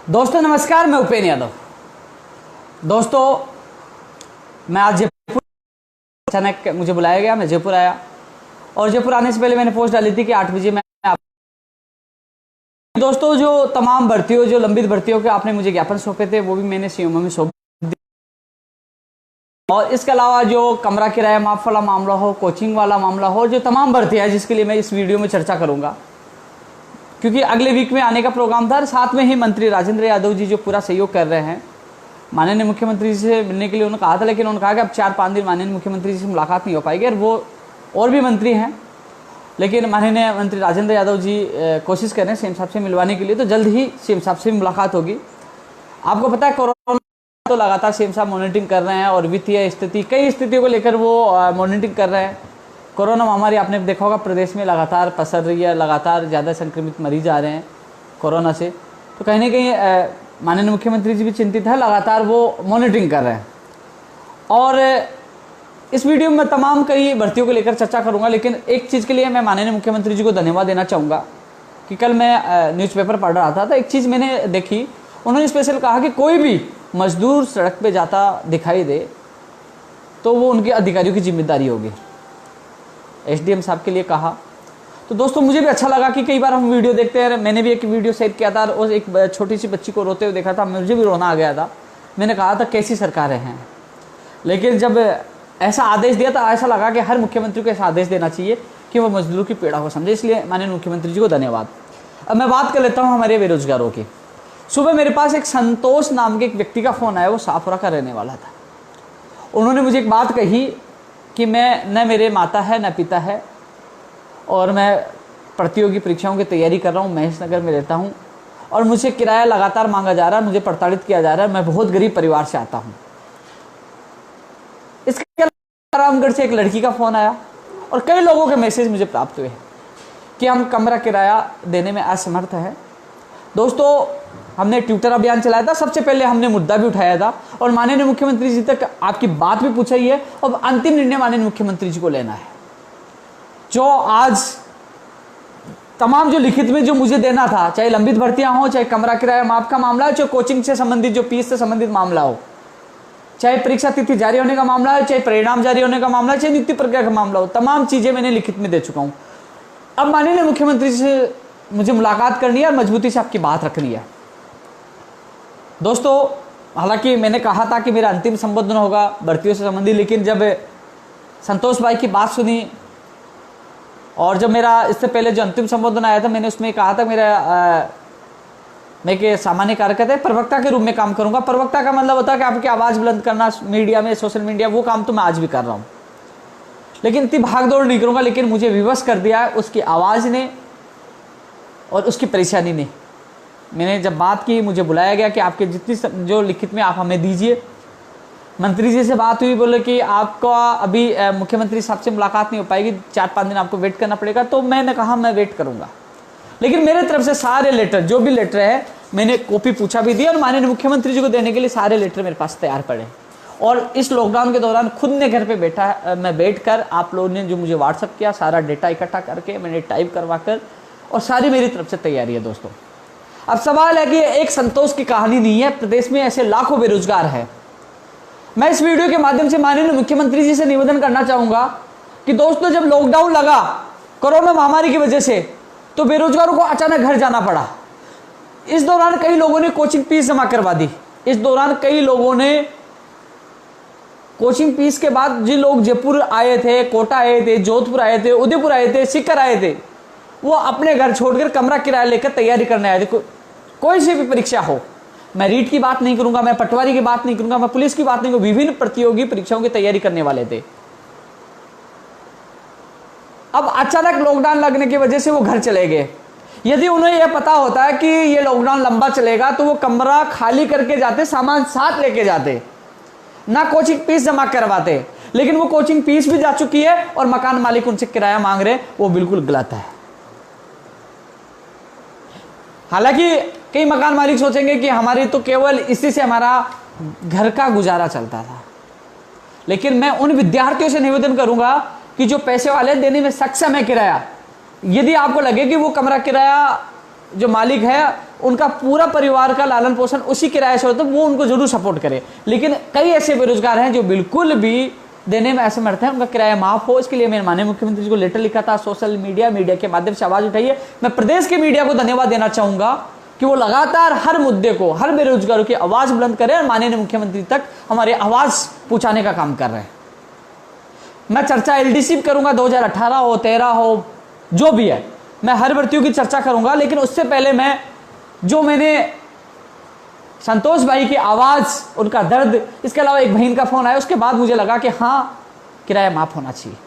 दोस्तों नमस्कार, मैं उपेन यादव। दोस्तों मैं आज जयपुर, अचानक मुझे बुलाया गया, मैं जयपुर आया और जयपुर आने से पहले मैंने पोस्ट डाली थी कि 8 बजे मैं दोस्तों जो तमाम भर्तियों, जो लंबित भर्तियों के आपने मुझे ज्ञापन सौंपे थे वो भी मैंने सीएमओ में सौंप दिए। और इसके अलावा जो कमरा किराया माफ वाला मामला हो, कोचिंग वाला मामला हो, जो तमाम भर्तियाँ है जिसके लिए मैं इस वीडियो में चर्चा करूँगा, क्योंकि अगले वीक में आने का प्रोग्राम था। साथ में ही मंत्री राजेंद्र यादव जी जो पूरा सहयोग कर रहे हैं, माननीय मुख्यमंत्री जी से मिलने के लिए उन्होंने कहा था, लेकिन उन्होंने कहा कि अब 4-5 दिन माननीय मुख्यमंत्री जी से मुलाकात नहीं हो पाएगी। और वो और भी मंत्री हैं, लेकिन माननीय मंत्री राजेंद्र यादव जी कोशिश कर रहे हैं सीएम साहब से मिलवाने के लिए, तो जल्द ही सीएम साहब से मुलाकात होगी। आपको पता है कोरोना तो लगातार सीएम साहब मॉनिटरिंग कर रहे हैं और वित्तीय स्थिति, कई स्थितियों को लेकर वो मॉनिटरिंग कर रहे हैं। कोरोना महामारी आपने देखा होगा प्रदेश में लगातार पसर रही है, लगातार ज़्यादा संक्रमित मरीज आ रहे हैं कोरोना से, तो कहीं ना कहीं माननीय मुख्यमंत्री जी भी चिंतित है, लगातार वो मॉनिटरिंग कर रहे हैं। और इस वीडियो में तमाम कई भर्तियों को लेकर चर्चा करूंगा, लेकिन एक चीज़ के लिए मैं माननीय मुख्यमंत्री जी को धन्यवाद देना चाहूँगा कि कल मैं न्यूज़पेपर पढ़ रहा था तो एक चीज़ मैंने देखी, उन्होंने स्पेशल कहा कि कोई भी मजदूर सड़क पे जाता दिखाई दे तो वो उनके अधिकारियों की जिम्मेदारी होगी। एसडीएम साहब के लिए कहा। तो दोस्तों मुझे भी अच्छा लगा कि कई बार हम वीडियो देखते हैं, मैंने भी एक वीडियो शेयर किया था और एक छोटी सी बच्ची को रोते हुए देखा था, मुझे भी रोना आ गया था। मैंने कहा था कैसी सरकारें हैं, लेकिन जब ऐसा आदेश दिया तो ऐसा लगा कि हर मुख्यमंत्री को ऐसा आदेश देना चाहिए कि वो मजदूरों की पीड़ा को समझे, इसलिए माननीय मुख्यमंत्री जी को धन्यवाद। अब मैं बात कर लेता हूँ हमारे बेरोजगारों की। सुबह मेरे पास एक संतोष नाम के एक व्यक्ति का फ़ोन आया, वो शाहपुरा का रहने वाला था। उन्होंने मुझे एक बात कही कि मैं न मेरे माता है न पिता है और मैं प्रतियोगी परीक्षाओं की तैयारी कर रहा हूँ, महेश नगर में रहता हूँ और मुझे किराया लगातार मांगा जा रहा है, मुझे प्रताड़ित किया जा रहा है, मैं बहुत गरीब परिवार से आता हूँ। इसके अलावा रामगढ़ से एक लड़की का फ़ोन आया और कई लोगों के मैसेज मुझे प्राप्त हुए कि हम कमरा किराया देने में असमर्थ हैं। दोस्तों हमने ट्विटर अभियान चलाया था, सबसे पहले हमने मुद्दा भी उठाया था और माननीय मुख्यमंत्री जी तक आपकी बात भी पूछी है और अंतिम निर्णय माननीय मुख्यमंत्री जी को लेना है। जो आज तमाम जो लिखित में जो मुझे देना था, चाहे लंबित भर्तियां हो, चाहे कमरा किराया माफ का मामला हो, चाहे कोचिंग से संबंधित जो फीस से संबंधित मामला हो, चाहे परीक्षा तिथि जारी होने का मामला हो, चाहे परिणाम जारी होने का मामला, चाहे नियुक्ति प्रक्रिया का मामला हो, तमाम चीजें मैंने लिखित में दे चुका हूं। अब माननीय मुख्यमंत्री जी से मुझे मुलाकात करनी है और मजबूती से आपकी बात रखनी है। दोस्तों हालांकि मैंने कहा था कि मेरा अंतिम संबोधन होगा भर्तियों से संबंधित, लेकिन जब संतोष भाई की बात सुनी और जब मेरा इससे पहले जो अंतिम संबोधन आया था मैंने उसमें कहा था मैं एक सामान्य कार्यकर्ता प्रवक्ता के रूप में काम करूंगा। प्रवक्ता का मतलब होता है कि आपकी आवाज़ बुलंद करना मीडिया में, सोशल मीडिया, वो काम तो मैं आज भी कर रहा हूँ, लेकिन इतनी भागदौड़ नहीं करूँगा। लेकिन मुझे विवश कर दिया है उसकी आवाज़ ने और उसकी परेशानी ने। मैंने जब बात की, मुझे बुलाया गया कि आपके जितनी जो लिखित में आप हमें दीजिए। मंत्री जी से बात हुई, बोले कि आपको अभी मुख्यमंत्री साहब से मुलाकात नहीं हो पाएगी, 4-5 दिन आपको वेट करना पड़ेगा। तो मैंने कहा मैं वेट करूंगा, लेकिन मेरे तरफ से सारे लेटर, जो भी लेटर है, मैंने कॉपी पूछा भी दी और माननीय मुख्यमंत्री जी को देने के लिए सारे लेटर मेरे पास तैयार पड़े। और इस लॉकडाउन के दौरान खुद ने घर पर बैठा मैं बैठ कर आप लोगों ने जो मुझे व्हाट्सअप किया, सारा डेटा इकट्ठा करके मैंने टाइप करवा कर, और सारी मेरी तरफ से तैयारी है। दोस्तों अब सवाल है कि एक संतोष की कहानी नहीं है, प्रदेश में ऐसे लाखों बेरोजगार हैं। मैं इस वीडियो के माध्यम से माननीय मुख्यमंत्री जी से निवेदन करना चाहूंगा कि दोस्तों जब लॉकडाउन लगा कोरोना महामारी की वजह से, तो बेरोजगारों को अचानक घर जाना पड़ा। इस दौरान कई लोगों ने कोचिंग फीस जमा करवा दी। इस दौरान कई लोगों ने कोचिंग फीस के बाद, जिन लोग जयपुर आए थे, कोटा आए थे, जोधपुर आए थे, उदयपुर आए थे, सीकर आए थे, वो अपने घर छोड़कर कमरा किराया लेकर तैयारी करने आए थे। कोई सी भी परीक्षा हो, मैं रीट की बात नहीं करूंगा, मैं पटवारी की बात नहीं करूंगा, मैं पुलिस की बात नहीं करूंगा, विभिन्न प्रतियोगी परीक्षाओं की तैयारी करने वाले थे। अब अचानक लॉकडाउन लगने की वजह से वो घर चले गए। यदि उन्हें यह पता होता है कि ये लॉकडाउन लंबा चलेगा तो वो कमरा खाली करके जाते, सामान साथ लेके जाते, ना कोचिंग फीस जमा करवाते। लेकिन वो कोचिंग फीस भी जा चुकी है और मकान मालिक उनसे किराया मांग रहे, वो बिल्कुल गलत है। हालांकि कई मकान मालिक सोचेंगे कि हमारी तो केवल इसी से हमारा घर का गुजारा चलता था, लेकिन मैं उन विद्यार्थियों से निवेदन करूंगा कि जो पैसे वाले देने में सक्षम है किराया, यदि आपको लगे कि वो कमरा किराया जो मालिक है उनका पूरा परिवार का लालन पोषण उसी किराए से होता है, वो उनको जरूर सपोर्ट करे। लेकिन कई ऐसे बेरोजगार हैं जो बिल्कुल भी देने में असमर्थ है, उनका किराया माफ हो, इसके लिए मैंने माननीय मुख्यमंत्री जी को लेटर लिखा था। सोशल मीडिया के माध्यम से आवाज उठाई है। मैं प्रदेश के मीडिया को धन्यवाद देना चाहूंगा कि वो लगातार हर मुद्दे को, हर बेरोजगारों की आवाज बुलंद करें और माननीय मुख्यमंत्री तक हमारी आवाज पहुंचाने का काम कर रहे हैं। मैं चर्चा एलडीसी करूंगा, 2018 हो, 13 हो, जो भी है, मैं हर भर्तियों की चर्चा करूंगा। लेकिन उससे पहले मैंने संतोष भाई की आवाज, उनका दर्द, इसके अलावा एक बहन का फोन आया, उसके बाद मुझे लगा कि हाँ, किराया माफ होना चाहिए।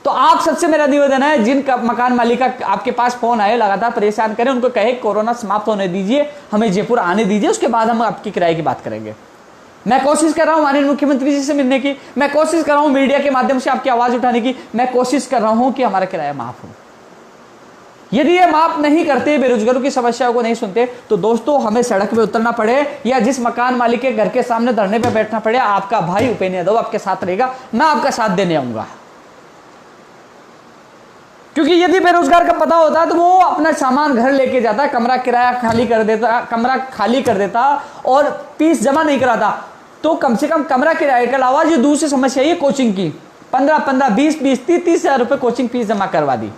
तो आप सबसे मेरा निवेदन है, जिन मकान मालिक का आपके पास फोन आए, लगातार परेशान करें, उनको कहे कोरोना समाप्त होने दीजिए, हमें जयपुर आने दीजिए, उसके बाद हम आपकी किराए की बात करेंगे। मैं कोशिश कर रहा हूं माननीय मुख्यमंत्री जी से मिलने की, मैं कोशिश कर रहा हूं मीडिया के माध्यम से आपकी आवाज उठाने की, मैं कोशिश कर रहा हूं कि हमारा किराया माफ हो। यदि ये माफ नहीं करते, बेरोजगारों की समस्याओं को नहीं सुनते, तो दोस्तों हमें सड़क पे उतरना पड़े या जिस मकान मालिक के घर के सामने धरने पे बैठना पड़े, आपका भाई उपेंद्र यादव आपके साथ रहेगा, मैं आपका साथ देने आऊंगा। क्योंकि यदि बेरोजगार का पता होता है तो वो अपना सामान घर लेके जाता, कमरा खाली कर देता और फीस जमा नहीं कराता। तो कम से कम कमरा किराए के अलावा जो दूसरी समस्या है कोचिंग की, 15-15, 20-20, 30-30 हजार रुपए कोचिंग फीस जमा करवा दी।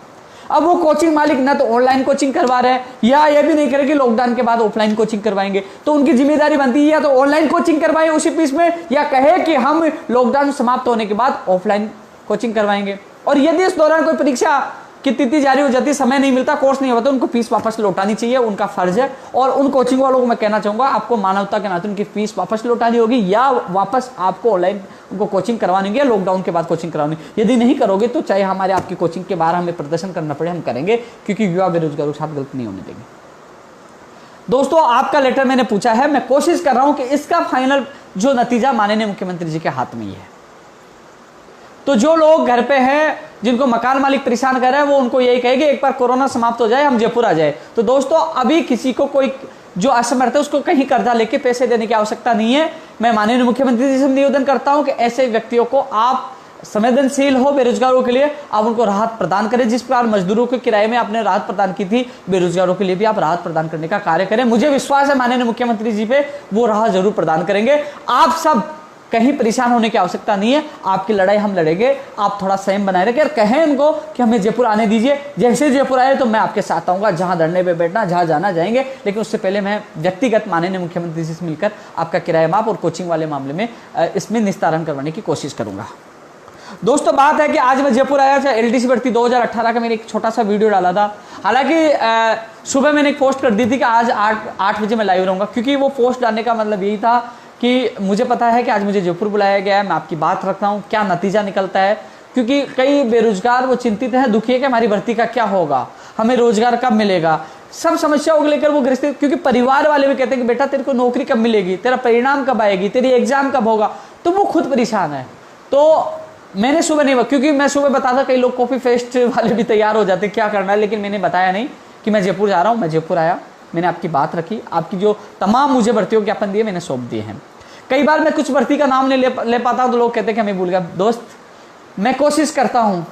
अब वो कोचिंग मालिक ना तो ऑनलाइन कोचिंग करवा रहे हैं, या ये भी नहीं करे कि लॉकडाउन के बाद ऑफलाइन कोचिंग करवाएंगे। तो उनकी जिम्मेदारी बनती है या तो ऑनलाइन कोचिंग करवाएं उसी फीस में, या कहे कि हम लॉकडाउन समाप्त होने के बाद ऑफलाइन कोचिंग करवाएंगे। और यदि इस दौरान कोई परीक्षा की तिथि जारी हो जाती, समय नहीं मिलता, कोर्स नहीं होता, उनको फीस वापस लौटानी चाहिए, उनका फर्ज है। और उन कोचिंग वालों को मैं कहना चाहूंगा, आपको मानवता के नाते उनकी फीस वापस लौटानी होगी, या वापस आपको ऑनलाइन उनको कोचिंग करवानी होगी, या लॉकडाउन के बाद कोचिंग करवानी। यदि नहीं करोगे तो चाहे हमारे आपकी कोचिंग के बाहर हमें प्रदर्शन करना पड़े, हम करेंगे, क्योंकि युवा बेरोजगारों के साथ गलती नहीं होने देंगे। दोस्तों, आपका लेटर मैंने पूछा है, मैं कोशिश कर रहा हूं कि इसका फाइनल जो नतीजा माननीय मुख्यमंत्री जी के हाथ में ही है। तो जो लोग घर पे हैं, जिनको मकान मालिक परेशान कर रहे हैं, वो उनको यही कहेंगे एक बार कोरोना समाप्त हो जाए, हम जयपुर आ जाए। तो दोस्तों, अभी किसी को कोई जो असमर्थ है उसको कहीं कर्जा लेके पैसे देने की आवश्यकता नहीं है। मैं माननीय मुख्यमंत्री जी से निवेदन करता हूं कि ऐसे व्यक्तियों को आप संवेदनशील हो, बेरोजगारों के लिए आप उनको राहत प्रदान करें। जिस प्रकार मजदूरों के किराए में आपने राहत प्रदान की थी, बेरोजगारों के लिए भी आप राहत प्रदान करने का कार्य करें। मुझे विश्वास है माननीय मुख्यमंत्री जी पे, वो राहत जरूर प्रदान करेंगे। आप सब कहीं परेशान होने की आवश्यकता नहीं है, आपकी लड़ाई हम लड़ेंगे। आप थोड़ा संयम बनाए रखें और कहें उनको कि हमें जयपुर आने दीजिए। जैसे जयपुर आए तो मैं आपके साथ आऊंगा, जहां धरने पे बैठना, जहां जाना जाएंगे। लेकिन उससे पहले मैं व्यक्तिगत माननीय मुख्यमंत्री जी से मिलकर आपका किराया माफ और कोचिंग वाले मामले में इसमें निस्तारण करवाने की कोशिश करूंगा। दोस्तों, बात है कि आज मैं जयपुर आया था, एलडीसी भर्ती 2018 का मैंने एक छोटा सा वीडियो डाला था। हालांकि सुबह मैंने एक पोस्ट कर दी थी कि आज 8 बजे मैं लाइव रहूंगा, क्योंकि वो पोस्ट डालने का मतलब यही था कि मुझे पता है कि आज मुझे जयपुर बुलाया गया है, मैं आपकी बात रखता हूँ, क्या नतीजा निकलता है। क्योंकि कई बेरोजगार वो चिंतित हैं, दुखी है कि हमारी भर्ती का क्या होगा, हमें रोजगार कब मिलेगा, सब समस्याओं को लेकर वो ग्रस्त। क्योंकि परिवार वाले भी कहते हैं कि बेटा तेरे को नौकरी कब मिलेगी, तेरा परिणाम कब आएगी, तेरी एग्जाम कब होगा, तो वो खुद परेशान है। तो मैंने सुबह नहीं, क्योंकि मैं सुबह बताता, कई लोग कॉपी फेस्ट वाले भी तैयार हो जाते क्या करना है, लेकिन मैंने बताया नहीं कि मैं जयपुर जा रहा हूँ। मैं जयपुर आया, मैंने आपकी बात रखी, आपकी जो तमाम मुझे भर्तियों के ज्ञापन दिए मैंने सौंप दिए हैं। कई बार मैं कुछ भर्ती का नाम नहीं ले पाता हूं तो लोग कहते हैं कि हमें भूल गया। दोस्त, मैं कोशिश करता हूं,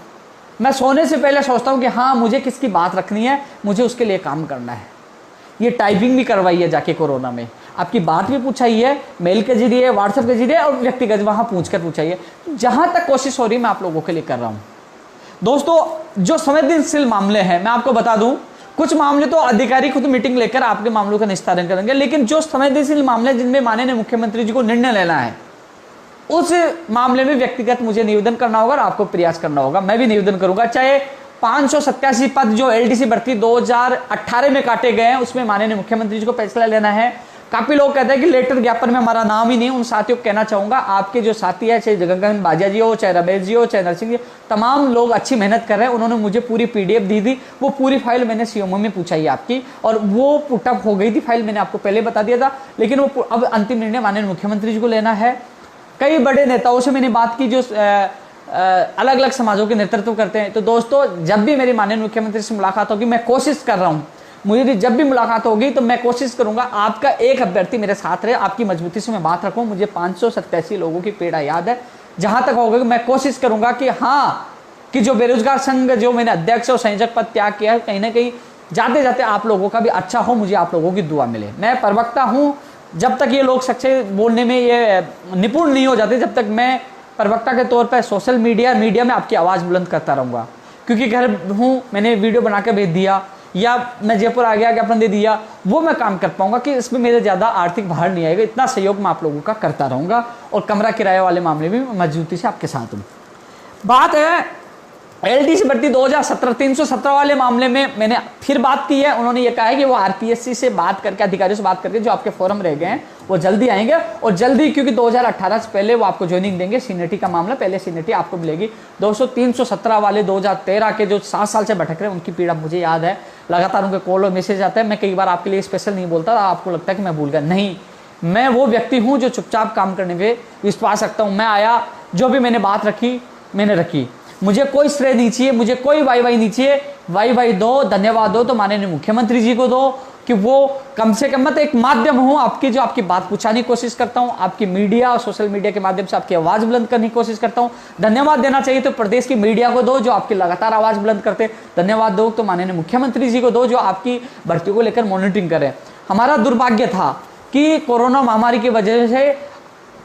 मैं सोने से पहले सोचता हूं कि हाँ, मुझे किसकी बात रखनी है, मुझे उसके लिए काम करना है। ये टाइपिंग भी करवाई है जाके कोरोना में, आपकी बात भी पूछाई है, मेल के जरिए, व्हाट्सएप के जरिए और व्यक्तिगत वहां पूछ कर पूछाई है। जहां तक कोशिश हो रही है मैं आप लोगों के लिए कर रहा हूं। दोस्तों, जो संवेदनशील मामले हैं, मैं आपको बता दूं, कुछ मामले तो अधिकारी खुद मीटिंग लेकर आपके मामलों का निस्तारण करेंगे, लेकिन जो संवेदनशील मामले जिनमें माननीय मुख्यमंत्री जी को निर्णय लेना है, उस मामले में व्यक्तिगत मुझे निवेदन करना होगा और आपको प्रयास करना होगा। मैं भी निवेदन करूंगा, चाहे 587 पद जो एलडीसी भर्ती 2018 में काटे गए हैं, उसमें माननीय मुख्यमंत्री जी को फैसला लेना है। काफी लोग कहते हैं कि लेटर ज्ञापन में हमारा नाम ही नहीं। उन साथियों को कहना चाहूंगा, आपके जो साथी है, चाहे जगन बाजिया जी हो, चाहे रमेश जी हो, चाहे नरसिंह जी, तमाम लोग अच्छी मेहनत कर रहे हैं। उन्होंने मुझे पूरी पीडीएफ दी थी, वो पूरी फाइल मैंने सीएमओ में पूछाई आपकी, और वो पुटअप हो गई थी फाइल, मैंने आपको पहले बता दिया था। लेकिन वो अब अंतिम निर्णय माननीय मुख्यमंत्री जी को लेना है। कई बड़े नेताओं से मैंने बात की जो अलग अलग समाजों के नेतृत्व करते हैं। तो दोस्तों, जब भी मेरी माननीय मुख्यमंत्री से मुलाकात होगी, मैं कोशिश कर रहा हूँ, मुझे जब भी मुलाकात होगी तो मैं कोशिश करूंगा आपका एक अभ्यर्थी मेरे साथ रहे, आपकी मजबूती से मैं बात रखूं। मुझे 587 लोगों की पीड़ा याद है। जहां तक होगा मैं कोशिश करूंगा कि हाँ, कि जो बेरोजगार संघ, जो मैंने अध्यक्ष और संयोजक पद त्याग किया है, कहीं ना कहीं जाते जाते आप लोगों का भी अच्छा हो, मुझे आप लोगों की दुआ मिले। मैं प्रवक्ता हूँ, जब तक ये लोग सच्चे बोलने में ये निपुण नहीं हो जाते, जब तक मैं प्रवक्ता के तौर पर सोशल मीडिया में आपकी आवाज़ बुलंद करता रहूँगा। क्योंकि घर हूँ, मैंने वीडियो बना के भेज दिया या मैं जयपुर आ गया ज्ञापन दे दिया, वो मैं काम कर पाऊंगा कि इसमें मेरे ज़्यादा आर्थिक भार नहीं आएगा। इतना सहयोग मैं आप लोगों का करता रहूँगा और कमरा किराए वाले मामले में मजबूती से आपके साथ हूँ। बात है एलडीसी भर्ती 2017 317 वाले मामले में मैंने फिर बात की है। उन्होंने ये कहा है कि वो आरपीएससी से बात करके, अधिकारियों से बात करके जो आपके फॉर्म रह गए हैं वो जल्दी आएंगे और जल्दी, क्योंकि 2018 से पहले वो आपको ज्वाइनिंग देंगे। सीनियरिटी का मामला, पहले सीनियरिटी आपको मिलेगी। 317 वाले 2013 के जो 7 साल से भटक रहे हैं उनकी पीड़ा मुझे याद है, लगातार उनके कॉल और मैसेज आते हैं। मैं कई बार आपके लिए स्पेशल नहीं बोलता, आपको लगता है कि मैं भूल गया, नहीं, मैं वो व्यक्ति हूँ जो चुपचाप काम करने में विश्वास रखता हूँ। मैं आया, जो भी मैंने बात रखी मैंने रखी, मुझे कोई श्रेय नहीं चाहिए, मुझे कोई वाई नहीं चाहिए। वाई दो, धन्यवाद दो तो माननीय मुख्यमंत्री जी को दो कि वो कम से कम, मत एक माध्यम हूँ आपकी, जो आपकी बात पूछाने की कोशिश करता हूँ, आपकी मीडिया और सोशल मीडिया के माध्यम से आपकी आवाज़ बुलंद करने की कोशिश करता हूँ। धन्यवाद देना चाहिए तो प्रदेश की मीडिया को दो जो आपकी लगातार आवाज़ बुलंद करते। धन्यवाद दो तो माननीय मुख्यमंत्री जी को दो जो आपकी भर्तियों को लेकर मॉनिटरिंग करें। हमारा दुर्भाग्य था कि कोरोना महामारी की वजह से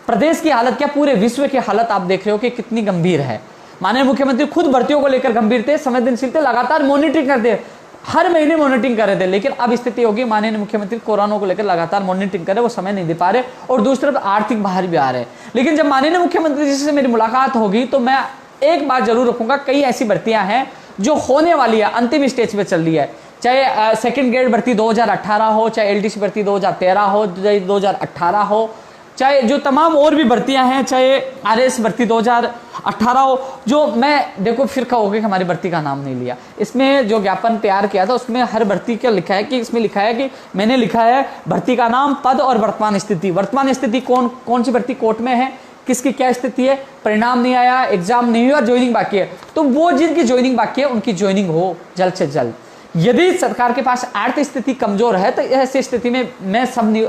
प्रदेश की हालत क्या, पूरे विश्व की हालत आप देख रहे हो कि कितनी गंभीर है। माननीय मुख्यमंत्री खुद भर्तियों को लेकर गंभीर थे, संवेदनशील थे, लगातार मॉनिटरिंग करते, हर महीने मॉनिटरिंग कर रहे थे। लेकिन अब स्थिति होगी, माननीय मुख्यमंत्री कोरोना को लेकर लगातार मॉनिटरिंग कर रहे, वो समय नहीं दे पा रहे और दूसरी तरफ आर्थिक बाहर भी आ रहे। लेकिन जब माननीय मुख्यमंत्री जी से मेरी मुलाकात होगी तो मैं एक बात जरूर रखूंगा, कई ऐसी भर्तियां हैं जो होने वाली है, अंतिम स्टेज पे चल रही है। चाहे सेकेंड ग्रेड भर्ती 2018 हो, चाहे एलडीसी भर्ती 2013 हो, 2018 हो, चाहे जो तमाम और भी भर्तियां हैं, चाहे आरएस भर्ती 2018 हो, जो मैं देखो फिर कहोगे कि हमारी भर्ती का नाम नहीं लिया। इसमें जो ज्ञापन तैयार किया था उसमें हर भर्ती का लिखा है कि, इसमें लिखा है कि मैंने लिखा है भर्ती का नाम, पद और वर्तमान स्थिति। वर्तमान स्थिति कौन सी भर्ती कोर्ट में है, किसकी क्या स्थिति है, परिणाम नहीं आया, एग्जाम नहीं हुआ, ज्वाइनिंग बाकी है, तो वो जिनकी ज्वाइनिंग बाकी है उनकी ज्वाइनिंग हो जल्द से जल्द। यदि सरकार के पास आर्थिक स्थिति कमजोर है तो ऐसी स्थिति में मैं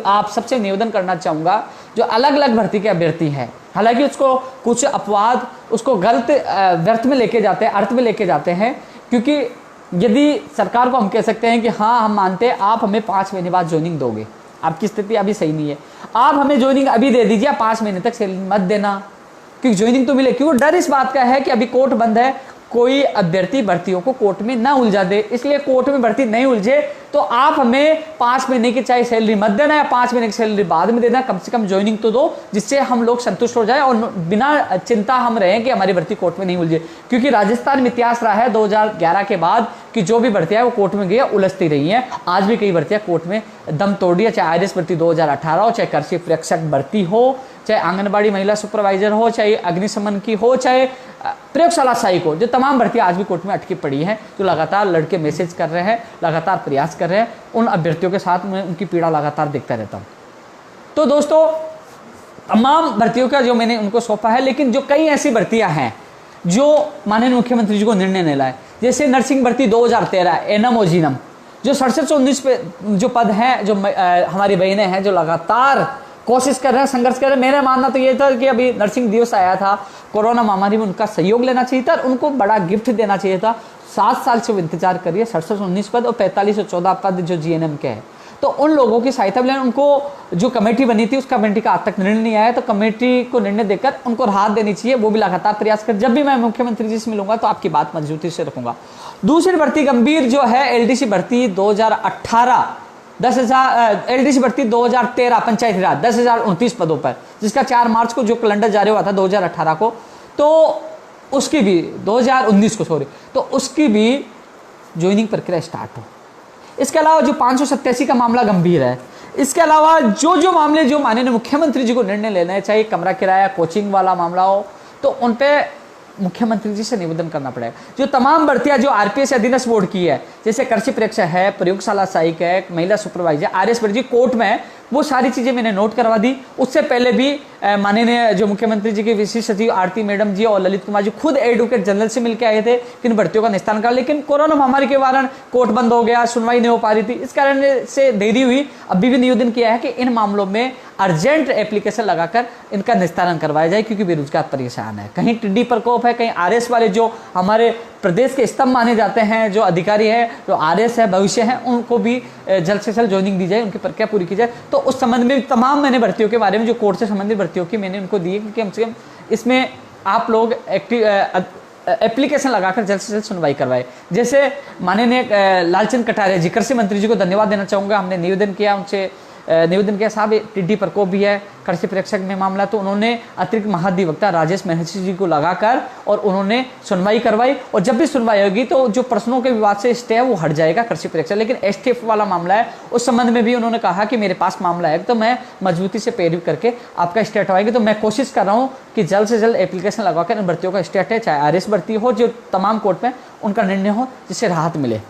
आप सबसे निवेदन करना चाहूंगा, जो अलग अलग भर्ती के अभ्यर्थी हैं, हालांकि उसको कुछ अपवाद उसको गलत व्यर्थ में लेके जाते हैं, अर्थ में लेके जाते हैं, क्योंकि यदि सरकार को हम कह सकते हैं कि हाँ हम मानते हैं आप हमें 5 महीने बाद ज्वाइनिंग दोगे, आपकी स्थिति अभी सही नहीं है, आप हमें ज्वाइनिंग अभी दे दीजिए, 5 महीने तक सैलरी मत देना, क्योंकि ज्वाइनिंग तो मिले। क्योंकि डर इस बात का है कि अभी कोर्ट बंद है, कोई अभ्यर्थी भर्तियों को कोर्ट में ना उलझा दे, इसलिए कोर्ट में भर्ती नहीं उलझे तो आप हमें 5 महीने की चाहे सैलरी मत देना या 5 महीने की सैलरी बाद में देना, कम से कम ज्वाइनिंग तो दो, जिससे हम लोग संतुष्ट हो जाए और बिना चिंता हम रहें कि हमारी भर्ती कोर्ट में नहीं उलझे। क्योंकि राजस्थान में इतिहास रहा है 2011 के बाद कि जो भी भर्तियां वो कोर्ट में गई उलझती रही हैं। आज भी कई भर्तियां कोर्ट में दम तोड़ दिया, चाहे आरएस भर्ती 2018 हो, चाहे कृषि प्रेक्षक भर्ती हो, चाहे आंगनबाड़ी महिला सुपरवाइजर हो, चाहे अग्निशमन की हो, चाहे प्रयोगशाला सहायक हो, जो तमाम भर्तियां आज भी कोर्ट में अटकी पड़ी हैं, जो लगातार लड़के मैसेज कर रहे हैं, लगातार प्रयास कर रहे हैं, उन अभ्यर्थियों के साथ मैं उनकी पीड़ा लगातार देखता रहता हूं। तो दोस्तों तमाम भर्तियों का जो मैंने उनको सौंपा है, लेकिन जो कई ऐसी भर्तियां हैं जो माननीय मुख्यमंत्री जी को निर्णय नहीं लाए, जैसे नर्सिंग भर्ती 2013 एनम और जीनम, जो 67-19 पे जो पद हैं, जो हमारी बहनें हैं जो लगातार कोशिश कर रहे हैं, संघर्ष कर रहे हैं। मेरा मानना तो ये था कि अभी नर्सिंग दिवस आया था, कोरोना महामारी में उनका सहयोग लेना चाहिए था, उनको बड़ा गिफ्ट देना चाहिए था। 7 साल से वो इंतजार करिए, 67-19 पद और 4514 पद जो जीएनएम के हैं, तो उन लोगों की सहायता मिले। उनको जो कमेटी बनी थी उस कमेटी का आज तक निर्णय नहीं आया, तो कमेटी को निर्णय देकर उनको राहत देनी चाहिए, वो भी लगातार प्रयास कर। जब भी मैं मुख्यमंत्री जी से मिलूंगा तो आपकी बात मजबूती से रखूंगा। दूसरी भर्ती गंभीर जो है एलडीसी भर्ती 2018 10,000, एलडीसी भर्ती 2013 पंचायती राज 10,029 पदों पर, जिसका 4 मार्च को जो कैलेंडर जारी हुआ था 2018 को, तो उसकी भी 2019 को सॉरी, तो उसकी भी ज्वाइनिंग प्रक्रिया स्टार्ट हो। इसके अलावा जो 587 का मामला गंभीर है, इसके अलावा जो मामले जो माननीय मुख्यमंत्री जी को निर्णय लेना है, चाहे कमरा किराया कोचिंग वाला मामला हो, तो उन पे मुख्यमंत्री जी से निवेदन करना पड़ेगा। जो तमाम भर्तियां जो आरपीएस अधीनस्थ बोर्ड की है, जैसे कृषि प्रेक्षक है, प्रयोगशाला सहायक है, महिला सुपरवाइजर, आरएस भर्ती कोर्ट में है, वो सारी चीजें मैंने नोट करवा दी। उससे पहले भी माननीय जो मुख्यमंत्री जी के विशेष सचिव आरती मैडम जी और ललित कुमार जी खुद एडवोकेट जनरल से मिलकर आए थे कि इन भर्तियों का निस्तारण करा, लेकिन कोरोना महामारी के कारण कोर्ट बंद हो गया, सुनवाई नहीं हो पा रही थी, इस कारण से देरी हुई। अभी भी निवेदन किया है कि इन मामलों में अर्जेंट एप्लीकेशन लगाकर इनका निस्तारण करवाया जाए, क्योंकि बेरोजगार परेशान है। कहीं टिड्डी प्रकोप है, कहीं आरएस वाले जो हमारे प्रदेश के स्तंभ माने जाते हैं, जो अधिकारी है, जो आरएस है, भविष्य है, उनको भी जल्द से जल्द ज्वाइनिंग दी जाए, उनकी प्रक्रिया पूरी की जाए। तो उस संबंध में तमाम मैंने भर्तियों के बारे में, जो कोर्ट से संबंधित भर्तियों की मैंने उनको दी है कि कम से कम इसमें आप लोग एप्लीकेशन लगाकर जल्द से जल्द सुनवाई करवाए। जैसे माननीय लालचंद कटारिया जी, कृषि मंत्री जी को धन्यवाद देना चाहूँगा। हमने निवेदन किया उनसे, निवेदन किया साहब टिड्डी प्रकोप भी है कृषि प्रेक्षक में मामला, तो उन्होंने अतिरिक्त महाधिवक्ता राजेश महर्षि जी को लगाकर और उन्होंने सुनवाई करवाई। और जब भी सुनवाई होगी तो जो प्रश्नों के विवाद से स्टे है वो हट जाएगा कृषि प्रेक्षक। लेकिन एसटीएफ वाला मामला है, उस संबंध में भी उन्होंने कहा कि मेरे पास मामला है, तो मैं मजबूती से पैरवी करके आपका स्टे हटवाएंगे। तो मैं कोशिश कर रहा हूँ कि जल्द से जल्द एप्लीकेशन लगवाकर इन भर्तियों का स्टे हटे, चाहे आरएस भर्ती हो, जो तमाम कोर्ट में उनका निर्णय हो, जिससे राहत मिले।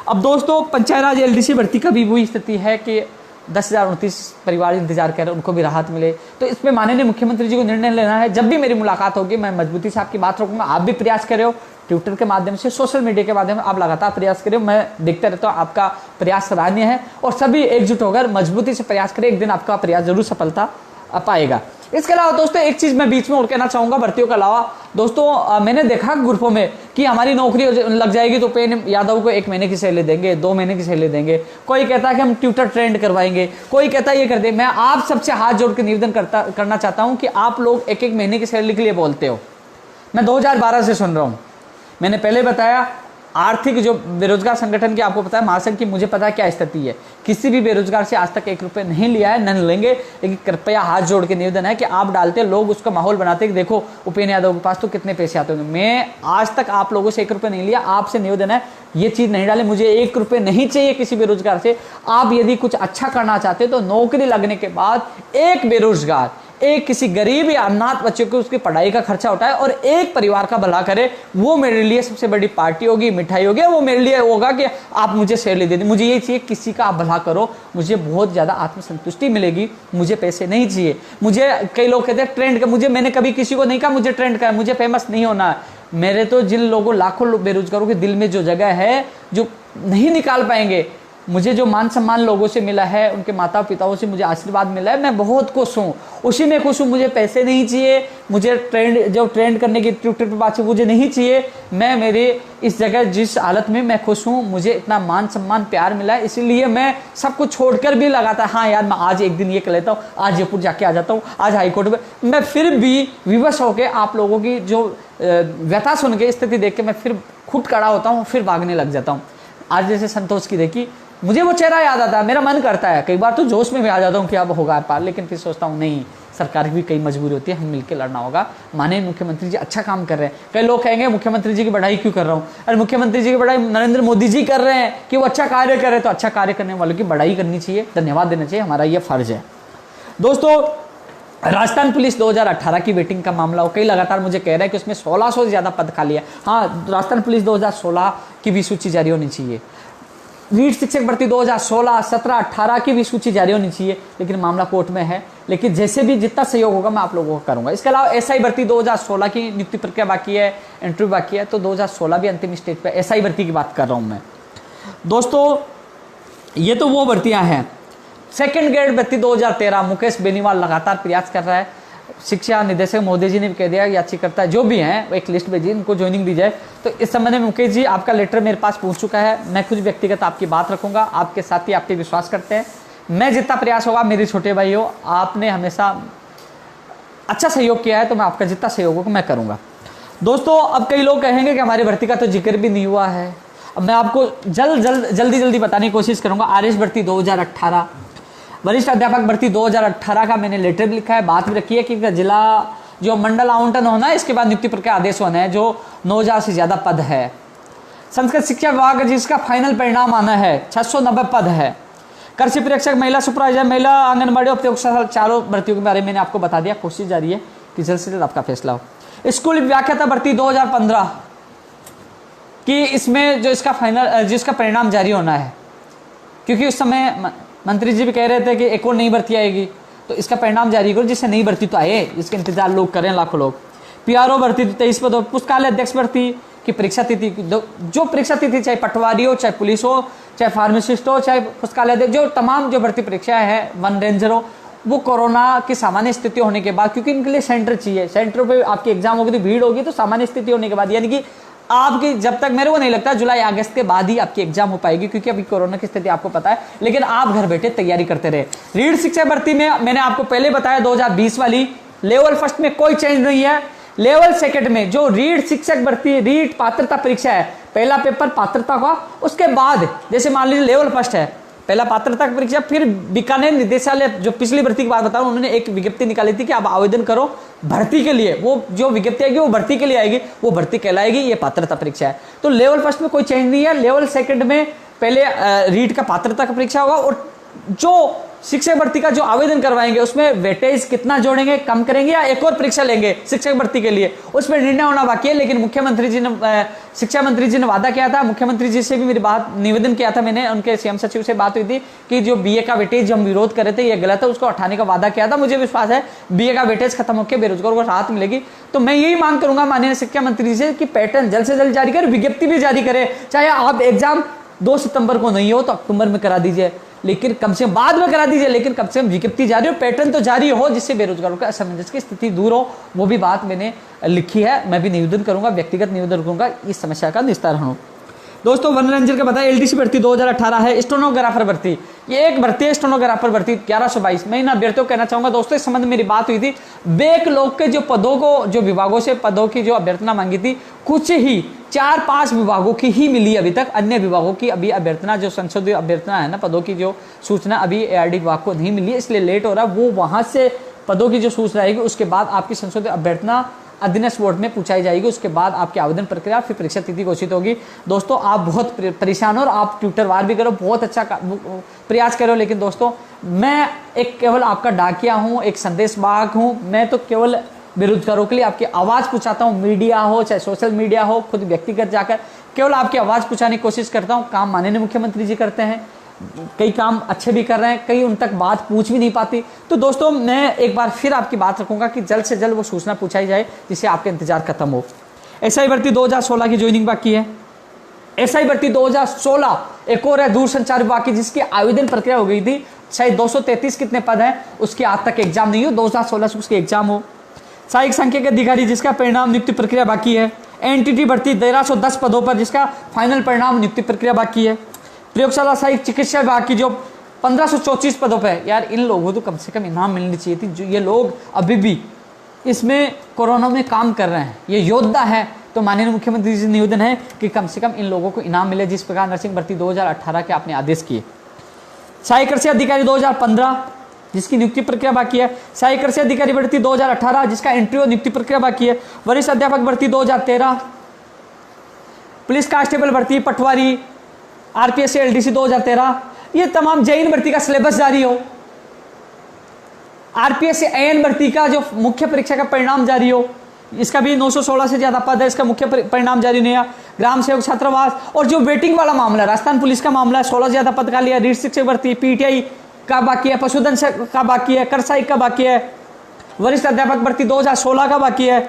अब दोस्तों पंचायत राज एलडीसी भर्ती का भी वही स्थिति है कि 10,029 परिवार इंतजार कर रहे हैं, उनको भी राहत मिले। तो इसमें माननीय मुख्यमंत्री जी को निर्णय लेना है। जब भी मेरी मुलाकात होगी मैं मजबूती से आपकी बात रखूंगा। आप भी प्रयास कर रहे हो, ट्विटर के माध्यम से, सोशल मीडिया के माध्यम से आप लगातार प्रयास करें, मैं देखता रहता हूँ, आपका प्रयास सराहनीय है। और सभी एकजुट होकर मजबूती से प्रयास करें, एक दिन आपका प्रयास जरूर सफलता पाएगा। इसके अलावा दोस्तों एक चीज मैं बीच में और कहना चाहूंगा भर्तियों के अलावा, दोस्तों मैंने देखा ग्रुपों में कि हमारी नौकरी लग जाएगी तो पेन यादव को 1 महीने की सैलरी देंगे, 2 महीने की सैलरी देंगे, कोई कहता है कि हम ट्यूटर ट्रेंड करवाएंगे, कोई कहता है ये कर दे। मैं आप सबसे हाथ जोड़ के निवेदन करना चाहता हूं कि आप लोग 1-1 महीने की सैलरी के लिए बोलते हो। मैं 2012 से सुन रहा हूं। मैंने पहले बताया आर्थिक जो बेरोजगार संगठन की आपको पता है, महासंघ की, मुझे पता है क्या स्थिति है। किसी भी बेरोजगार से आज तक 1 रुपये नहीं लिया है, न लेंगे। लेकिन कृपया हाथ जोड़ के निवेदन है कि आप डालते, लोग उसका माहौल बनाते कि देखो उपेन्द्र यादव के पास तो कितने पैसे आते होंगे। मैं आज तक आप लोगों से 1 रुपये नहीं लिया। आपसे निवेदन है ये चीज नहीं डाले, मुझे 1 रुपये नहीं चाहिए किसी बेरोजगार से। आप यदि कुछ अच्छा करना चाहते तो नौकरी लगने के बाद एक बेरोजगार, एक किसी गरीब या अनाथ बच्चे को उसकी पढ़ाई का खर्चा उठाए और एक परिवार का भला करे, वो मेरे लिए सबसे बड़ी पार्टी होगी, मिठाई होगी। वो मेरे लिए होगा कि आप मुझे सैलरी दे दें। मुझे ये चाहिए किसी का आप भला करो, मुझे बहुत ज्यादा आत्मसंतुष्टि मिलेगी। मुझे पैसे नहीं चाहिए। मुझे कई लोग कहते हैं ट्रेंड का, मैंने कभी किसी को नहीं कहा मुझे ट्रेंड का, मुझे फेमस नहीं होना है। मेरे तो जिन लोगों, लाखों बेरोजगारों के दिल में जो जगह है, जो नहीं निकाल पाएंगे, मुझे जो मान सम्मान लोगों से मिला है, उनके माता पिताओं से मुझे आशीर्वाद मिला है, मैं बहुत खुश हूँ, उसी में खुश हूँ। मुझे पैसे नहीं चाहिए, मुझे ट्रेंड करने की ट्विटर पे बात मुझे नहीं चाहिए। मैं मेरे इस जगह जिस हालत में मैं खुश हूँ, मुझे इतना मान सम्मान प्यार मिला है, इसीलिए मैं सब कुछ छोड़कर भी लगाता है। हाँ यार, मैं आज एक दिन ये कर लेता हूँ, आज जयपुर जाके आ जाता हूँ, आज हाईकोर्ट में। मैं फिर भी विवश होकर आप लोगों की जो व्यथा सुन के, स्थिति देख के मैं फिर खुद खड़ा होता हूँ, फिर भागने लग जाता हूँ। आज जैसे संतोष की देखी, मुझे वो चेहरा याद आता है, मेरा मन करता है, कई बार तो जोश में भी आ जाता हूँ कि अब होगा पार, लेकिन फिर सोचता हूँ नहीं, सरकार की भी कई मजबूरी होती है, हम मिलकर लड़ना होगा। माननीय मुख्यमंत्री जी अच्छा काम कर रहे हैं। कई लोग कहेंगे मुख्यमंत्री जी की बढ़ाई क्यों कर रहा हूँ? अरे मुख्यमंत्री जी की बढ़ाई नरेंद्र मोदी जी कर रहे हैं कि वो अच्छा कार्य कर रहे हैं, तो अच्छा कार्य करने वालों की बढ़ाई करनी चाहिए, धन्यवाद देना चाहिए, हमारा ये फर्ज है। दोस्तों राजस्थान पुलिस 2018 की वेटिंग का मामला हो, कई लगातार मुझे कह रहे हैं कि उसमें 1600 से ज्यादा पद खाली है। हाँ, राजस्थान पुलिस 2016 की भी सूची जारी होनी चाहिए। रीट शिक्षक भर्ती 2016, 17, 18 की भी सूची जारी होनी चाहिए, लेकिन मामला कोर्ट में है। लेकिन जैसे भी जितना सहयोग होगा मैं आप लोगों को करूंगा। इसके अलावा एसआई भर्ती 2016 की नियुक्ति प्रक्रिया बाकी है, इंटरव्यू बाकी है, तो 2016 भी अंतिम स्टेज पे एसआई भर्ती की बात कर रहा हूं मैं। दोस्तों ये तो वो भर्तियां हैं। सेकेंड ग्रेड भर्ती 2013, मुकेश बेनीवाल लगातार प्रयास कर रहा है। शिक्षा निदेशक महोदय जी ने भी कह दिया, याचिकाकर्ता जो भी हैं एक लिस्ट भेजिए, इनको ज्वाइनिंग दी जाए। तो इस संबंध में मुकेश जी आपका लेटर मेरे पास पहुंच चुका है। मैं कुछ व्यक्तिगत आपकी बात रखूंगा, आपके साथ ही आप पे विश्वास करते हैं। मैं जितना प्रयास होगा, मेरे छोटे भाई हो, आपने हमेशा अच्छा सहयोग किया है, तो मैं आपका जितना सहयोग होगा मैं करूंगा। दोस्तों अब कई लोग कहेंगे कि हमारी भर्ती का तो जिक्र भी नहीं हुआ है। अब मैं आपको जल्दी बताने की कोशिश करूंगा। आरएस भर्ती 2018, वरिष्ठ अध्यापक भर्ती 2018 का मैंने लेटर भी लिखा है, बात भी रखी है कि जिला जो मंडल आवंटन होना है, इसके बाद नियुक्ति प्रक्रिया आदेश होना है, जो 9000 से ज्यादा पद है। संस्कृत शिक्षा विभाग जिसका फाइनल परिणाम आना है, 690 पद है। कृषि प्रेक्षक, महिला सुपरवाइजर, महिला आंगनबाड़ी उपयोगशाला, चारों भर्तियों के बारे में मैंने आपको बता दिया। कोशिश जारी है कि जल्द से जल्द आपका फैसला हो। स्कूल व्याख्याता भर्ती 2015 कि इसमें जो इसका फाइनल, जिसका परिणाम जारी होना है, क्योंकि उस समय मंत्री जी भी कह रहे थे कि एक और नई भर्ती आएगी, तो इसका परिणाम जारी करो जिससे नई भर्ती तो आए, इसके इंतजार लोग करें, लाखों लोग। पीआरओ भर्ती 23 पद। पुस्तकालय अध्यक्ष भर्ती की परीक्षा तिथि, जो परीक्षा तिथि, चाहे पटवारी हो, चाहे पुलिस हो, चाहे फार्मासिस्ट हो, चाहे पुस्तकालय अध्यक्ष, जो तमाम जो भर्ती परीक्षाएं हैं, वन रेंजर हो, वो कोरोना की सामान्य स्थिति होने के बाद, क्योंकि इनके लिए सेंटर चाहिए, सेंटर पे आपकी एग्जाम होगी तो भीड़ होगी, तो सामान्य स्थिति होने के बाद, यानी कि आपकी जब तक मेरे को नहीं लगता जुलाई अगस्त के बाद ही आपकी एग्जाम हो पाएगी, क्योंकि अभी कोरोना की स्थिति आपको पता है। लेकिन आप घर बैठे तैयारी करते रहे। रीट शिक्षक भर्ती में मैंने आपको पहले बताया 2020 वाली लेवल फर्स्ट में कोई चेंज नहीं है। लेवल सेकंड में जो रीट शिक्षक भर्ती रीट पात्रता परीक्षा है, पहला पेपर पात्रता का, उसके बाद जैसे मान लीजिए लेवल फर्स्ट है, पहला पात्रता की परीक्षा, फिर बीकानेर निदेशालय जो पिछली भर्ती की बात बताऊं, उन्होंने एक विज्ञप्ति निकाली थी कि आप आवेदन करो भर्ती के लिए। वो जो विज्ञप्ति आएगी वो भर्ती के लिए आएगी, वो भर्ती कहलाएगी, ये पात्रता परीक्षा है। तो लेवल फर्स्ट में कोई चेंज नहीं है। लेवल सेकंड में पहले रीट का पात्रता का परीक्षा होगा, और जो शिक्षक भर्ती का जो आवेदन करवाएंगे उसमें वेटेज कितना जोड़ेंगे, कम करेंगे या एक और परीक्षा लेंगे शिक्षक भर्ती के लिए, उसमें निर्णय होना बाकी है। लेकिन मुख्यमंत्री जी ने शिक्षा मंत्री जी ने वादा किया था, मुख्यमंत्री जी से भी मेरी बात निवेदन किया था मैंने, उनके सीएम सचिव से बात हुई थी कि जो बीए का वेटेज जो हम विरोध कर रहे थे ये गलत है, उसको हटाने का वादा किया था। मुझे विश्वास है बीए का वेटेज खत्म होकर बेरोजगारों को राहत मिलेगी। तो मैं यही मांग करूंगा माननीय शिक्षा मंत्री से कि पैटर्न जल्द से जल्द जारी करे, विज्ञप्ति भी जारी करे। चाहे आप एग्जाम 2 सितंबर को नहीं हो तो अक्टूबर में करा दीजिए, लेकिन कम से कम बाद में करा दीजिए, लेकिन कम से कम विज्ञप्ति जारी हो, पैटर्न तो जारी हो, जिससे बेरोजगारों का असमंजस की स्थिति दूर हो। वो भी बात मैंने लिखी है, मैं भी निवेदन करूंगा, व्यक्तिगत निवेदन करूंगा, इस समस्या का निस्तारण हो। दोस्तों मनोरंजन का बताया एलडीसी भर्ती 2018 है। स्टेनोग्राफर भर्ती, ये एक भर्ती है स्टेनोग्राफर भर्ती 1122। मैं इन अभ्यर्थियों को कहना चाहूंगा दोस्तों, इस संबंध में मेरी बात हुई थी। बैकलॉग के जो पदों को, जो विभागों से पदों की जो अभ्यर्थना मांगी थी, कुछ ही 4-5 विभागों की ही मिली अभी तक। अन्य विभागों की अभी अभ्यर्थना, जो संशोधित अभ्यर्थना है ना पदों की, जो सूचना अभी एआरडी विभाग को नहीं मिली है, इसलिए लेट हो रहा है। वो वहां से पदों की जो सूचना आएगी उसके बाद आपकी संशोधित अभ्यर्थना अधीनस्थ बोर्ड में पूछाई जाएगी, उसके बाद आपकी आवेदन प्रक्रिया, फिर परीक्षा तिथि घोषित होगी। दोस्तों आप बहुत परेशान हो और आप ट्विटर वार भी करो, बहुत अच्छा प्रयास करो, लेकिन दोस्तों मैं एक केवल आपका डाकिया हूँ, एक संदेश वाहक हूँ। मैं तो केवल बेरोजगारों के लिए आपकी आवाज़ पहुँचाता हूँ, मीडिया हो चाहे सोशल मीडिया हो, खुद व्यक्तिगत जाकर केवल आपकी आवाज़ पहुँचाने की कोशिश करता हूँ। काम माननीय मुख्यमंत्री जी करते हैं, कई काम अच्छे भी कर रहे हैं, कई उन तक बात पूछ भी नहीं पाती। तो दोस्तों मैं एक बार फिर आपकी बात रखूंगा कि जल्द से जल्द वो सूचना पूछाई जाए, जिससे आपका इंतजार खत्म हो। एसआई भर्ती 2016 की ज्वाइनिंग बाकी है। एसआई भर्ती 2016 एक और है दूरसंचार विभाग की, जिसकी आवेदन प्रक्रिया हो गई थी। शायद 233 कितने पद हैं, उसकी आज तक एग्जाम नहीं हो, 2016 से उसकी एग्जाम हो। सहायक संख्या के अधिकारी, जिसका परिणाम नियुक्ति प्रक्रिया बाकी है। एनटीटी भर्ती 1310 पदों पर, जिसका फाइनल परिणाम नियुक्ति प्रक्रिया बाकी है। प्रयोगशाला सहायक चिकित्सा विभाग की जो 1534 पदों पर है। यार इन लोगों को कम से कम इनाम मिलनी चाहिए थी, जो ये लोग अभी भी इसमें कोरोना में काम कर रहे हैं, ये योद्धा है। तो माननीय मुख्यमंत्री जी से निवेदन है कि कम से कम इन लोगों को इनाम मिले, जिस प्रकार नर्सिंग भर्ती 2018 के आपने आदेश किए। सहायक कृषि अधिकारी 2015, जिसकी नियुक्ति प्रक्रिया बाकी है। सहायक कृषि अधिकारी भर्ती 2018, जिसका इंटरव्यू नियुक्ति प्रक्रिया बाकी है। वरिष्ठ अध्यापक भर्ती 2013, पुलिस कांस्टेबल भर्ती पटवारी आरपीएससी एलडीसी 2013, ये तमाम जैन भर्ती का सिलेबस जारी हो। आरपीएससी एएन भर्ती का जो मुख्य परीक्षा का परिणाम जारी हो, इसका भी 916 से ज्यादा पद है, इसका मुख्य परिणाम जारी नहीं है। ग्राम सेवक छात्रावास और जो वेटिंग वाला मामला है, राजस्थान पुलिस का मामला है, 16 से ज्यादा पद का लिया। रीट शिक्षक भर्ती पीटीआई का बाकी है, पशुधन का बाकी है, कर सहायक का बाकी है। वरिष्ठ अध्यापक भर्ती 2016 का बाकी है।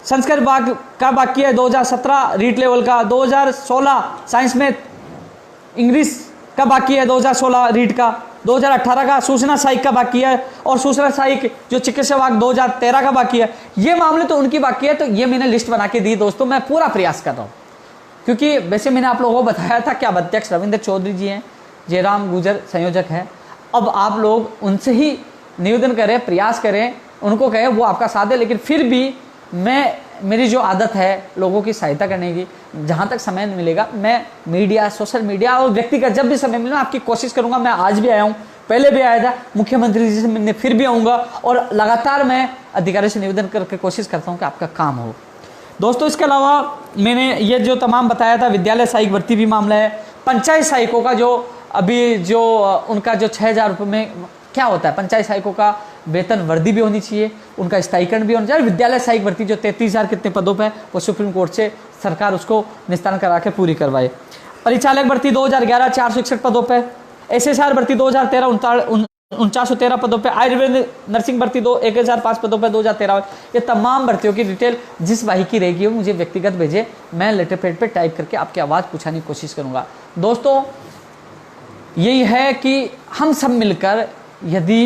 संस्कृत विभाग का बाकी है 2017 रीट लेवल का। 2016 साइंस में इंग्लिश का बाकी है 2016 रीट का। 2018 का सूचना सहायक का बाकी है, और सूचना सहायक जो चिकित्सा विभाग 2013 का बाकी है। ये मामले तो उनकी बाकी है। तो ये मैंने लिस्ट बना के दी दोस्तों, मैं पूरा प्रयास कर रहा हूँ, क्योंकि वैसे मैंने आप लोगों को बताया था कि अब अध्यक्ष रविंद्र चौधरी जी हैं, जयराम गुजर संयोजक हैं। अब आप लोग उनसे ही निवेदन करें, प्रयास करें, उनको कहें वो आपका साथ है। लेकिन फिर भी मेरी जो आदत है लोगों की सहायता करने की, जहाँ तक समय मिलेगा मैं मीडिया, सोशल मीडिया और व्यक्तिगत जब भी समय मिले आपकी कोशिश करूँगा। मैं आज भी आया हूँ, पहले भी आया था, मुख्यमंत्री जी से मिलने फिर भी आऊँगा, और लगातार मैं अधिकारियों से निवेदन करके कोशिश करता हूँ कि आपका काम हो। दोस्तों इसके अलावा मैंने ये जो तमाम बताया था, विद्यालय सहायक भर्ती भी मामला है। पंचायत सहायकों का जो अभी जो उनका जो 6000 रुपये में क्या होता है, पंचायत सहायकों का वेतन वर्दी भी होनी चाहिए, उनका स्टाइपेंड भी होना चाहिए। विद्यालय सहायक भर्ती जो 33,000 कितने पदों पे, वो सुप्रीम कोर्ट से सरकार उसको निस्तारण करा के पूरी करवाए। परिचालक भर्ती 2011 461 पदों पे। एसएसआर भर्ती 2013 4913 पदों पे। आयुर्वेद नर्सिंग भर्ती 1005 पदों पे 2013। ये तमाम भर्तियों की डिटेल जिस भाई की रहेगी वो मुझे व्यक्तिगत भेजे, मैं लेटर पैड पे टाइप करके आपकी आवाज़ पूछाने की कोशिश करूँगा। दोस्तों यही है कि हम सब मिलकर, यदि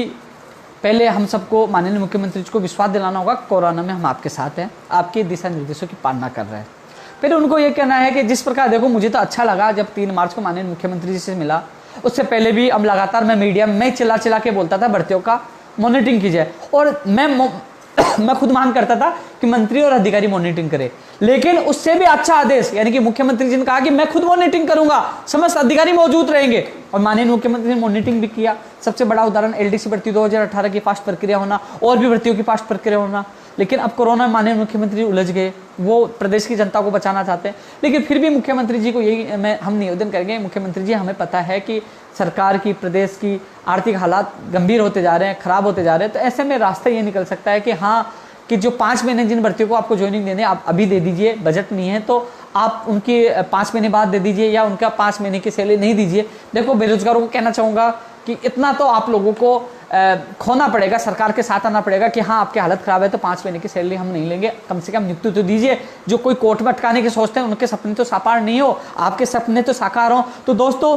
पहले हम सबको माननीय मुख्यमंत्री जी को विश्वास दिलाना होगा, कोरोना में हम आपके साथ हैं, आपके दिशा निर्देशों की पालना कर रहे हैं। फिर उनको ये कहना है कि जिस प्रकार देखो, मुझे तो अच्छा लगा जब 3 मार्च को माननीय मुख्यमंत्री जी से मिला, उससे पहले भी अब लगातार मैं मीडिया में चिल्ला चिल्ला के बोलता था भर्तियों का मॉनिटरिंग कीजिए, और मैं खुद मांग करता था कि मंत्री और अधिकारी मॉनिटरिंग करे। लेकिन उससे भी अच्छा आदेश, यानी कि मुख्यमंत्री जी ने कहा कि मैं खुद मॉनिटरिंग करूंगा, समस्त अधिकारी मौजूद रहेंगे, और माननीय मुख्यमंत्री ने मॉनिटरिंग भी किया। सबसे बड़ा उदाहरण एलडीसी भर्ती 2018 की फास्ट प्रक्रिया होना, और भी भर्तियों की फास्ट प्रक्रिया होना। लेकिन अब कोरोना में माननीय मुख्यमंत्री उलझ गए, वो प्रदेश की जनता को बचाना चाहते हैं। लेकिन फिर भी मुख्यमंत्री जी को यही हम निवेदन करेंगे, मुख्यमंत्री जी हमें पता है कि सरकार की, प्रदेश की आर्थिक हालात गंभीर होते जा रहे हैं, खराब होते जा रहे हैं, तो ऐसे में रास्ता ये निकल सकता है कि हाँ, कि जो 5 महीने जिन भर्तियों को आपको ज्वाइनिंग देने आप अभी दे दीजिए, बजट नहीं है तो आप उनकी 5 महीने बाद दे दीजिए, या उनका 5 महीने की सैलरी नहीं दीजिए। देखो, बेरोजगारों को कहना चाहूँगा कि इतना तो आप लोगों को खोना पड़ेगा, सरकार के साथ आना पड़ेगा कि हाँ, आपकी हालत खराब है तो 5 महीने की सैलरी हम नहीं लेंगे, कम से कम नियुक्ति तो दीजिए। जो कोई कोर्ट में अटकाने के सोचते हैं, उनके सपने तो साकार नहीं हो, आपके सपने तो साकार हो। तो दोस्तों,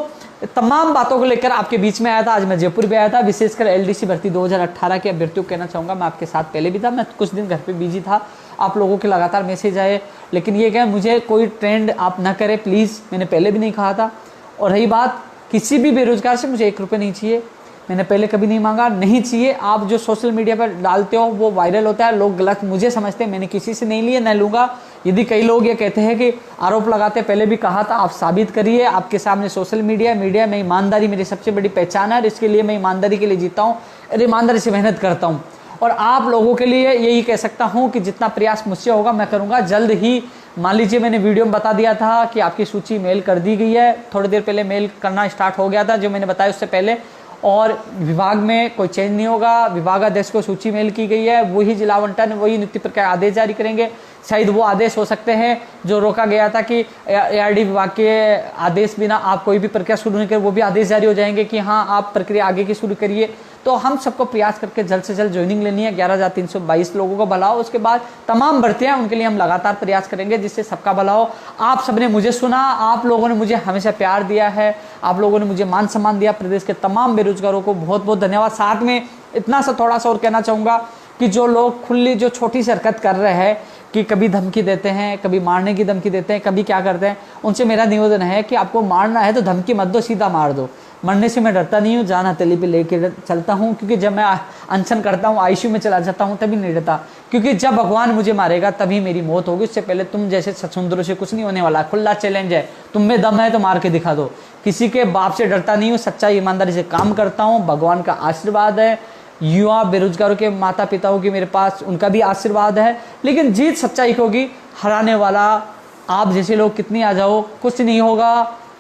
तमाम बातों को लेकर आपके बीच में आया था। आज मैं जयपुर भी आया था, विशेषकर एलडीसी भर्ती 2018 के अभ्यर्थियों को कहना चाहूँगा, मैं आपके साथ पहले भी था, मैं कुछ दिन घर पे बिजी था, आप लोगों के लगातार मैसेज आए, लेकिन ये क्या, मुझे कोई ट्रेंड आप ना करें प्लीज़, मैंने पहले भी नहीं कहा था। और रही बात, किसी भी बेरोजगार से मुझे 1 रुपये नहीं चाहिए, मैंने पहले कभी नहीं मांगा, नहीं चाहिए। आप जो सोशल मीडिया पर डालते हो वो वायरल होता है, लोग गलत मुझे समझते हैं, मैंने किसी से नहीं लिए, न लूँगा। यदि कई लोग ये कहते हैं कि आरोप लगाते, पहले भी कहा था, आप साबित करिए, आपके सामने सोशल मीडिया में ईमानदारी मेरी सबसे बड़ी पहचान है, और इसके लिए मैं ईमानदारी के लिए जीता हूँ और ईमानदारी से मेहनत करता हूँ। और आप लोगों के लिए यही कह सकता हूँ कि जितना प्रयास मुझसे होगा मैं करूँगा। जल्द ही, मान लीजिए मैंने वीडियो में बता दिया था कि आपकी सूची मेल कर दी गई है, थोड़ी देर पहले मेल करना स्टार्ट हो गया था, जो मैंने बताया उससे पहले। और विभाग में कोई चेंज नहीं होगा, विभागाध्यक्ष को सूची मेल की गई है, वही जिला आवंटन, वही नियुक्ति प्रक्रिया आदेश जारी करेंगे। शायद वो आदेश हो सकते हैं जो रोका गया था कि एआरडी विभाग के आदेश बिना आप कोई भी प्रक्रिया शुरू नहीं करें, वो भी आदेश जारी हो जाएंगे कि हाँ, आप प्रक्रिया आगे की शुरू करिए। तो हम सबको प्रयास करके जल्द से जल्द ज्वाइनिंग लेनी है, 11,322 लोगों का भला हो। उसके बाद तमाम भर्तियां, उनके लिए हम लगातार प्रयास करेंगे जिससे सबका भला हो। आप सबने मुझे सुना, आप लोगों ने मुझे हमेशा प्यार दिया है, आप लोगों ने मुझे मान सम्मान दिया। प्रदेश के तमाम बेरोजगारों को बहुत बहुत धन्यवाद। साथ में इतना सा थोड़ा सा और कहना चाहूँगा कि जो लोग खुली जो छोटी सी हरकत कर रहे हैं कि कभी धमकी देते हैं, कभी मारने की धमकी देते हैं, कभी क्या करते हैं, उनसे मेरा निवेदन है कि आपको मारना है तो धमकी मत दो, सीधा मार दो। मरने से मैं डरता नहीं हूँ, जान हथेली पे लेके चलता हूँ, क्योंकि जब मैं अनशन करता हूँ, आईसीयू में चला जाता हूँ, तभी नहीं डरता, क्योंकि जब भगवान मुझे मारेगा तभी मेरी मौत होगी। उससे पहले तुम जैसे सचुंदरों से कुछ नहीं होने वाला। खुला चैलेंज है, तुम में दम है तो मार के दिखा दो। किसी के बाप से डरता नहीं हूँ, सच्चाई ईमानदारी से काम करता हूँ, भगवान का आशीर्वाद है। युवा बेरोजगारों के माता पिताओं की मेरे पास, उनका भी आशीर्वाद है। लेकिन जीत सच्चाई की होगी, हराने वाला आप जैसे लोग कितनी आ जाओ, कुछ नहीं होगा।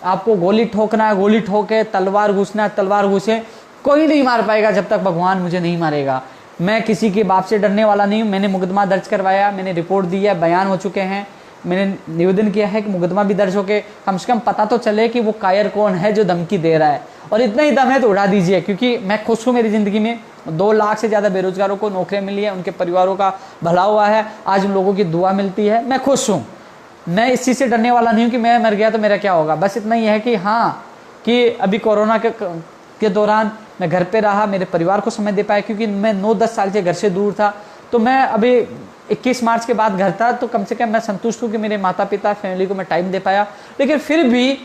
आपको गोली ठोकना है, गोली ठोके, तलवार घुसना है, तलवार घुसे, कोई नहीं मार पाएगा जब तक भगवान मुझे नहीं मारेगा। मैं किसी के बाप से डरने वाला नहीं हूँ। मैंने मुकदमा दर्ज करवाया, मैंने रिपोर्ट दी है, बयान हो चुके हैं, मैंने निवेदन किया है कि मुकदमा भी दर्ज होके कम से कम पता तो चले कि वो कायर कौन है जो धमकी दे रहा है। और इतना ही दम है तो उड़ा दीजिए, क्योंकि मैं खुश हूँ। मेरी ज़िंदगी में 2 लाख से ज़्यादा बेरोजगारों को नौकरियाँ मिली है, उनके परिवारों का भला हुआ है, आज उन लोगों की दुआ मिलती है, मैं खुश हूँ। मैं इस चीज़ से डरने वाला नहीं हूँ कि मैं मर गया तो मेरा क्या होगा। बस इतना ही है कि हाँ, कि अभी कोरोना के दौरान मैं घर पे रहा, मेरे परिवार को समय दे पाया, क्योंकि मैं 9-10 साल से घर से दूर था। तो मैं अभी 21 मार्च के बाद घर था, तो कम से कम मैं संतुष्ट हूँ कि मेरे माता पिता, फैमिली को मैं टाइम दे पाया। लेकिन फिर भी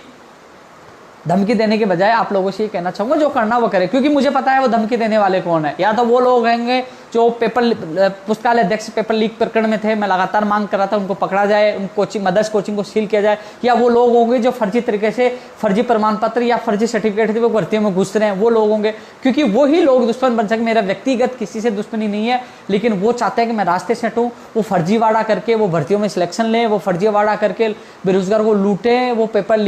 धमकी देने के बजाय आप लोगों से ये कहना चाहूँगा, जो करना वो करे, क्योंकि मुझे पता है वो धमकी देने वाले कौन है। या तो वो लोग होंगे जो पुस्तकालय अध्यक्ष पेपर लीक प्रकरण में थे, मैं लगातार मांग कर रहा था उनको पकड़ा जाए, उन कोचिंग मदर्स कोचिंग को सील किया जाए। या वो लोग होंगे जो फर्जी तरीके से फर्जी प्रमाण पत्र या फर्जी सर्टिफिकेट थे वो भर्तियों में घुस रहे हैं, वो लोग होंगे। क्योंकि वही लोग दुश्मन बन सके। मेरा व्यक्तिगत किसी से दुश्मनी नहीं है, लेकिन वो चाहते हैं कि मैं रास्ते से हटूँ। वो फर्जीवाड़ा करके वो भर्तियों में सिलेक्शन लें, वो फर्जीवाड़ा करके बेरोजगार को लूटें, वो पेपर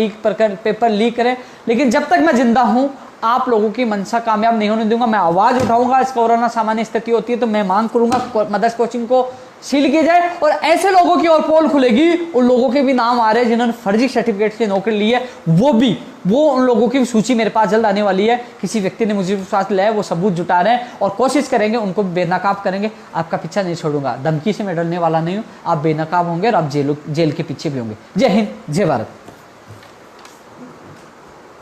लीक करें। लेकिन जब तक मैं जिंदा हूँ, आप लोगों की मंशा कामयाब नहीं होने दूंगा। मैं आवाज उठाऊंगा। इस कोरोना सामान्य स्थिति होती है तो मैं मांग करूंगा मदर्स कोचिंग को सील किया जाए, और ऐसे लोगों की और पोल खुलेगी, उन लोगों के भी नाम आ रहे हैं जिन्होंने फर्जी सर्टिफिकेट से नौकरी ली है, वो उन लोगों की सूची मेरे पास जल्द आने वाली है। किसी व्यक्ति ने मुझे विश्वास लिया है, वो सबूत जुटा रहे हैं और कोशिश करेंगे, उनको बेनकाब करेंगे। आपका पीछा नहीं छोड़ूंगा, धमकी से मैं डरने वाला नहीं हूँ। आप बेनकाब होंगे और आप जेल के पीछे भी होंगे। जय हिंद, जय भारत।